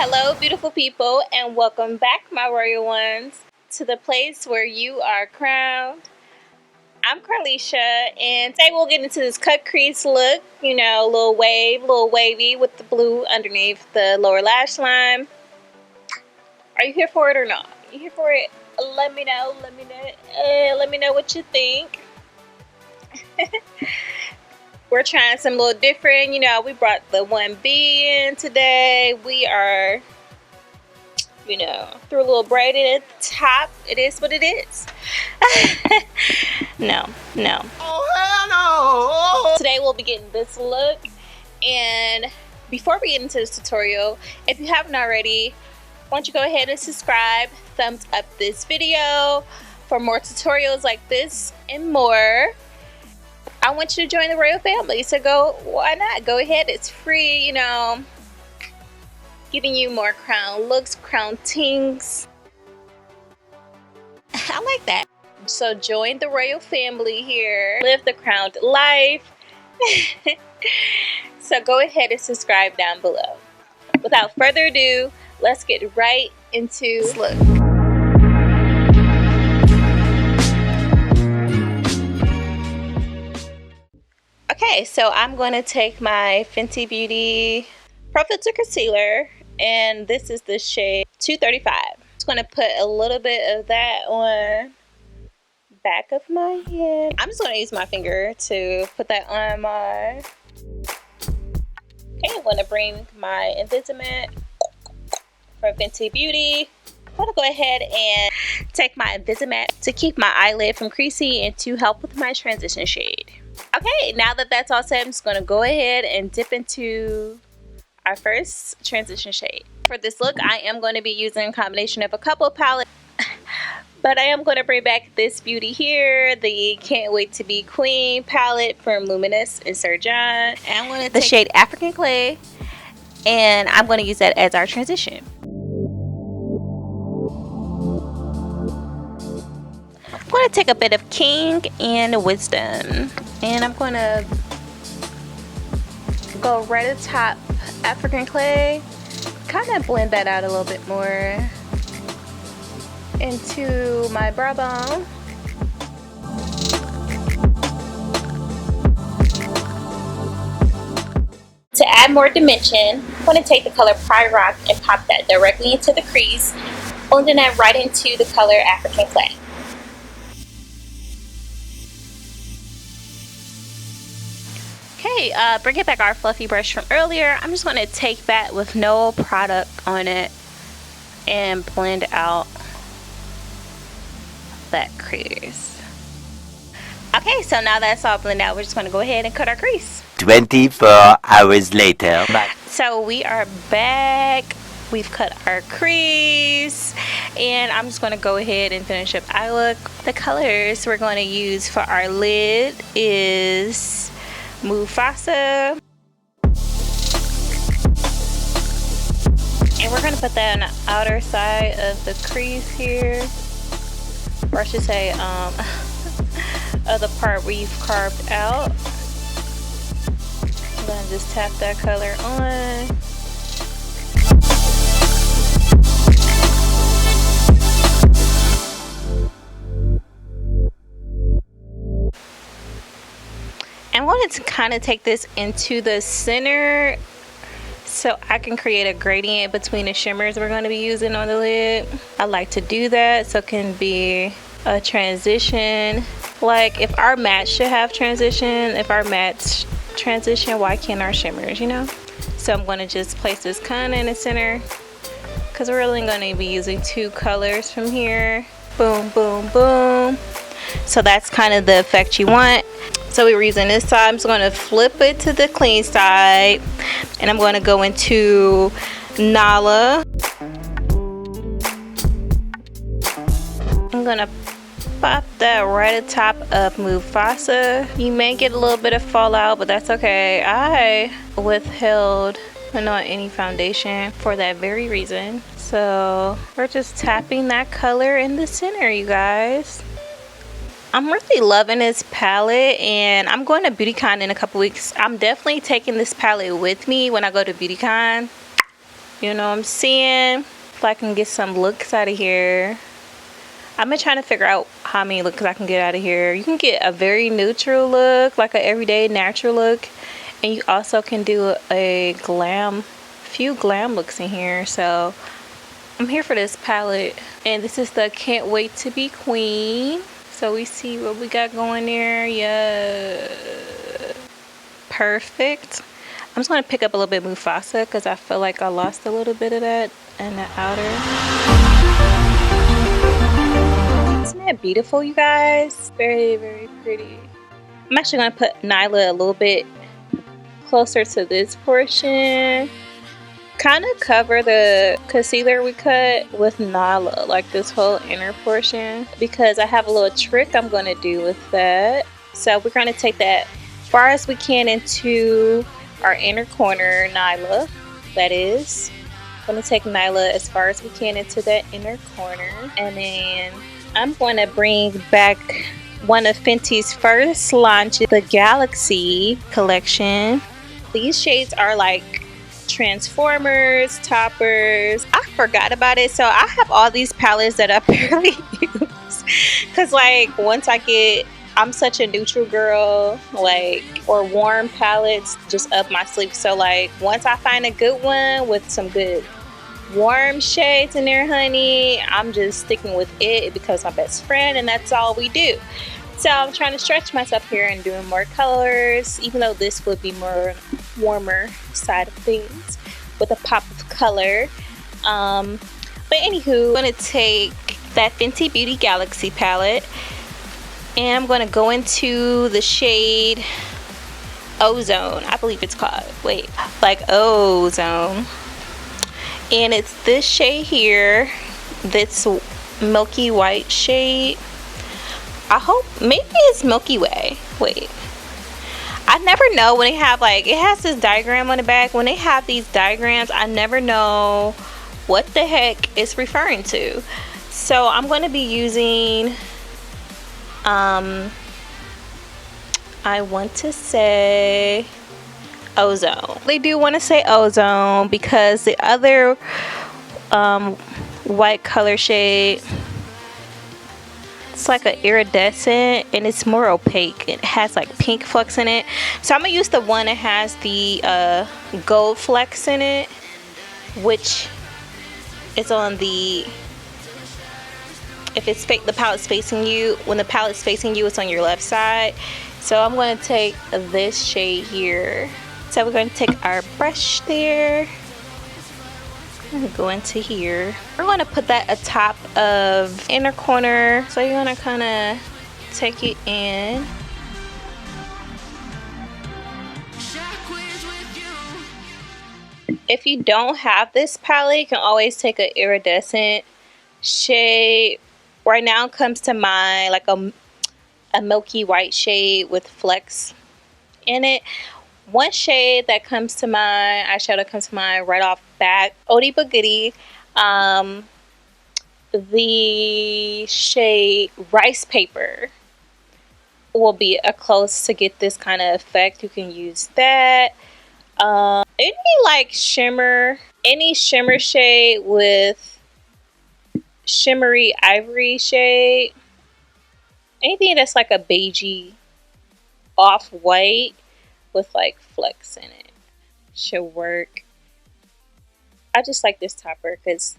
Hello beautiful people, and welcome back, my royal ones, to the place where you are crowned. I'm Carlisha, and today we'll get into this cut crease look. You know, a little wavy with the blue underneath the lower lash line. Are you here for it or not? You here for it? Let me know. Let me know what you think. We're trying some little different. You know, we brought the 1B in today. We are, you know, threw a little braid in at the top. It is what it is. No. Oh, hell no! Today we'll be getting this look. And before we get into this tutorial, if you haven't already, why don't you go ahead and subscribe, thumbs up this video for more tutorials like this and more. I want you to join the royal family, so why not? Go ahead, it's free, you know, giving you more crown looks, crown tings. I like that. So join the royal family here, live the crowned life. So go ahead and subscribe down below. Without further ado, let's get right into this look. Okay, so I'm going to take my Fenty Beauty Pro Filter Concealer, and this is the shade 235. I'm just going to put a little bit of that on the back of my hand. I'm just going to use my finger to put that on my... Okay, I'm going to bring my Invisimate from Fenty Beauty. I'm going to go ahead and take my Invisimate to keep my eyelid from creasing and to help with my transition shade. Okay, now that that's all set, I'm just going to go ahead and dip into our first transition shade. For this look, I am going to be using a combination of a couple of palettes, but I am going to bring back this beauty here, the Can't Wait to Be Queen palette from Luminous and Sir John. And I'm going to take the shade African Clay, and I'm going to use that as our transition. I'm going to take a bit of King and Wisdom, and I'm going to go right at the top, African Clay, kind of blend that out a little bit more into my brow bone. To add more dimension, I'm going to take the color Pride Rock and pop that directly into the crease, blending that right into the color African Clay. Okay, bringing back our fluffy brush from earlier, I'm just going to take that with no product on it and blend out that crease. Okay, so now that's all blended out, we're just going to go ahead and cut our crease. 24 hours later. So we are back. We've cut our crease, and I'm just going to go ahead and finish up eye look. The colors we're going to use for our lid is Mufasa, and we're going to put that on the outer side of the crease here, or I should say of the part where you've carved out. I'm going to just tap that color on. I wanted to kind of take this into the center so I can create a gradient between the shimmers we're going to be using on the lid. I like to do that so it can be a transition. Like if our matte should have transition, if our mattes transition, why can't our shimmers, you know? So I'm going to just place this kind of in the center because we're really going to be using two colors from here. Boom, boom, boom. So that's kind of the effect you want. So we're using this side. I'm just going to flip it to the clean side, and I'm going to go into Nala. I'm going to pop that right at the top of Mufasa. You may get a little bit of fallout, but that's okay. I withheld not any foundation for that very reason. So we're just tapping that color in the center, you guys. I'm really loving this palette, and I'm going to BeautyCon in a couple weeks. I'm definitely taking this palette with me when I go to BeautyCon. You know what I'm saying? If I can get some looks out of here. I've been trying to figure out how many looks I can get out of here. You can get a very neutral look, like an everyday natural look. And you also can do a few glam looks in here. So I'm here for this palette. And this is the Can't Wait to Be Queen. So we see what we got going there. Yeah. Perfect. I'm just going to pick up a little bit Mufasa because I feel like I lost a little bit of that in the outer. Isn't that beautiful, you guys? Very, very pretty. I'm actually going to put Nyla a little bit closer to this portion. Kind of cover the concealer we cut with Nyla, like this whole inner portion, because I have a little trick I'm going to do with that. So we're going to take that far as we can into our inner corner, Nyla. That is. I'm going to take Nyla as far as we can into that inner corner. And then I'm going to bring back one of Fenty's first launches, the Galaxy collection. These shades are like Transformers, toppers. I forgot about it. So I have all these palettes that I barely use. Because like once I'm such a neutral girl, like, or warm palettes just up my sleeve. So like once I find a good one with some good warm shades in there, honey, I'm just sticking with it. It becomes my best friend, and that's all we do. So I'm trying to stretch myself here and doing more colors, even though this would be more warmer side of things with a pop of color. But anywho, I'm gonna take that Fenty Beauty Galaxy palette, and I'm going to go into the shade Ozone. I believe it's called. Wait, like Ozone. And it's this shade here. This milky white shade. I hope, maybe it's Milky Way. Wait. I never know when they have like, it has this diagram on the back. When they have these diagrams, I never know what the heck it's referring to. So I'm going to be using... I want to say Ozone. They do want to say Ozone because the other white color shade, it's like an iridescent and it's more opaque. It has like pink flecks in it. So I'm gonna use the one that has the gold flecks in it, which is on the, if it's the palette's facing you, when the palette's facing you, it's on your left side. So I'm going to take this shade here. So we're going to take our brush there. I'm going to go into here. We're going to put that atop of inner corner. So you're going to kind of take it in. If you don't have this palette, you can always take an iridescent shade. Right now comes to mind like a milky white shade with flecks in it. One shade that comes to mind, eyeshadow comes to mind right off bat, Oldie but Goodie. The shade Rice Paper will be a close to get this kind of effect. You can use that. Any like shimmer, any shimmer shade with shimmery ivory shade, anything that's like a beigey off-white with like flecks in it should work. I just like this topper because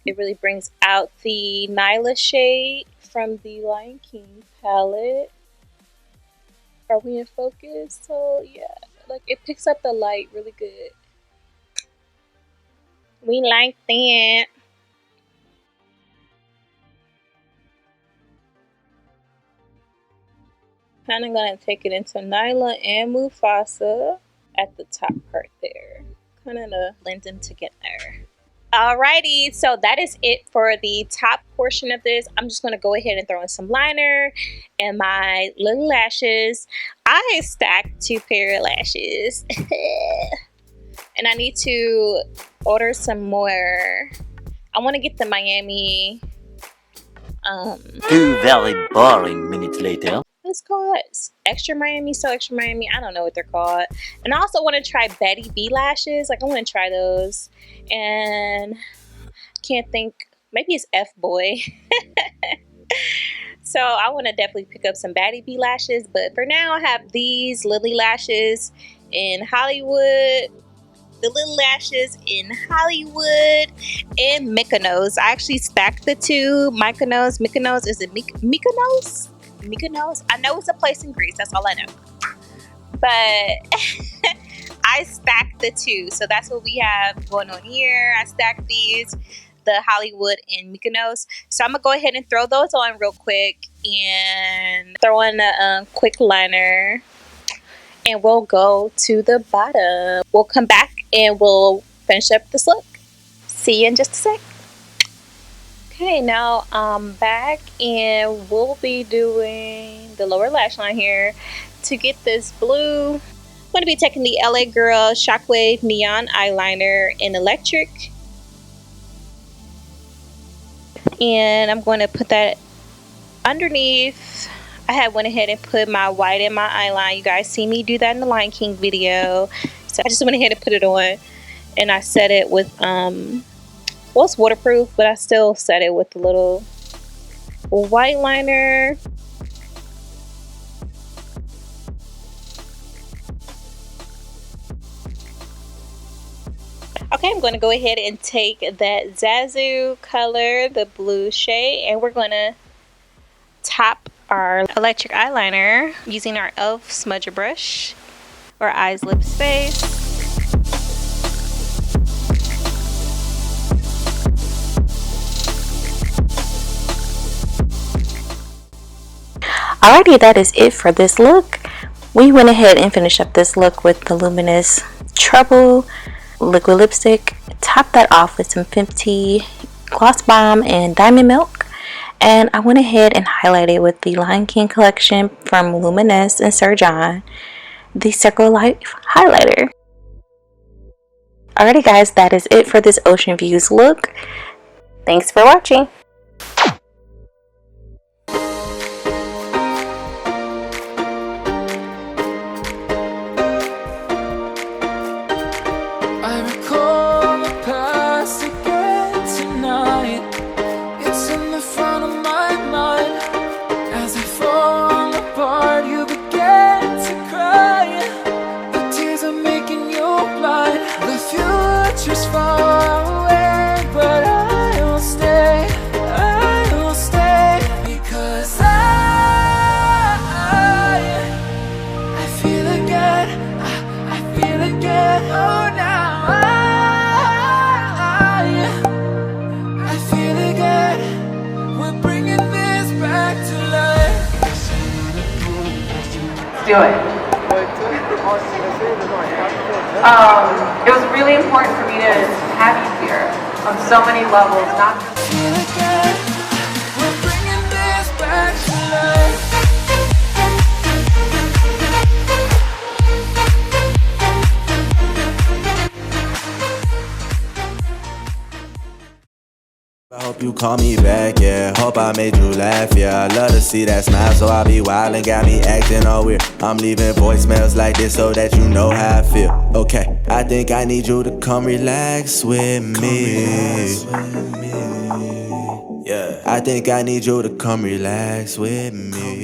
it really brings out the Nyla shade from the Lion King palette. Are we in focus? So yeah, like it picks up the light really good. We like that. Kind of gonna take it into Nyla and Mufasa at the top part there. Kind of to blend them together. Alrighty, so that is it for the top portion of this. I'm just gonna go ahead and throw in some liner and my little lashes. I stacked 2 pair of lashes. And I need to order some more. I want to get the Miami 2 very boring minutes later. it's called. Extra Miami, So Extra Miami. I don't know what they're called. And I also want to try Betty B lashes. Like, I want to try those. And can't think. Maybe it's F Boy. So I want to definitely pick up some Betty B lashes. But for now, I have these Lily lashes in Hollywood. The little lashes in Hollywood and Mykonos. I actually stacked the two. Mykonos. Is it Mykonos? Mykonos? I know it's a place in Greece. That's all I know. But I stacked the two. So that's what we have going on here. I stacked these, the Hollywood and Mykonos. So I'm going to go ahead and throw those on real quick and throw in a quick liner. And we'll go to the bottom. We'll come back and we'll finish up this look. See you in just a sec. Okay, now I'm back and we'll be doing the lower lash line here. To get this blue, I'm going to be taking the LA Girl Shockwave Neon Eyeliner in Electric. And I'm going to put that underneath. I had went ahead and put my white in my eyeline. You guys see me do that in the Lion King video. So I just went ahead and put it on. And I set it with, well, it's waterproof, but I still set it with a little white liner. Okay, I'm going to go ahead and take that Zazu color, the blue shade, and we're going to top our electric eyeliner using our e.l.f. smudger brush or eyes, lips, face. Alrighty, that is it for this look. We went ahead and finished up this look with the Luminous Trouble liquid lipstick. Topped that off with some FENTY Gloss Bomb and Diamond Milk. And I went ahead and highlighted with the Lion King collection from Luminous and Sir John, the Circle Life highlighter. Alrighty guys, that is it for this Ocean Views look. Thanks for watching. Do it. It was really important for me to have you here on so many levels, not just I hope you call me back, yeah. Hope I made you laugh, yeah. I love to see that smile, so I be wildin', got me acting all weird. I'm leaving voicemails like this so that you know how I feel. Okay, I think I need you to come relax with me. Yeah, I think I need you to come relax with me.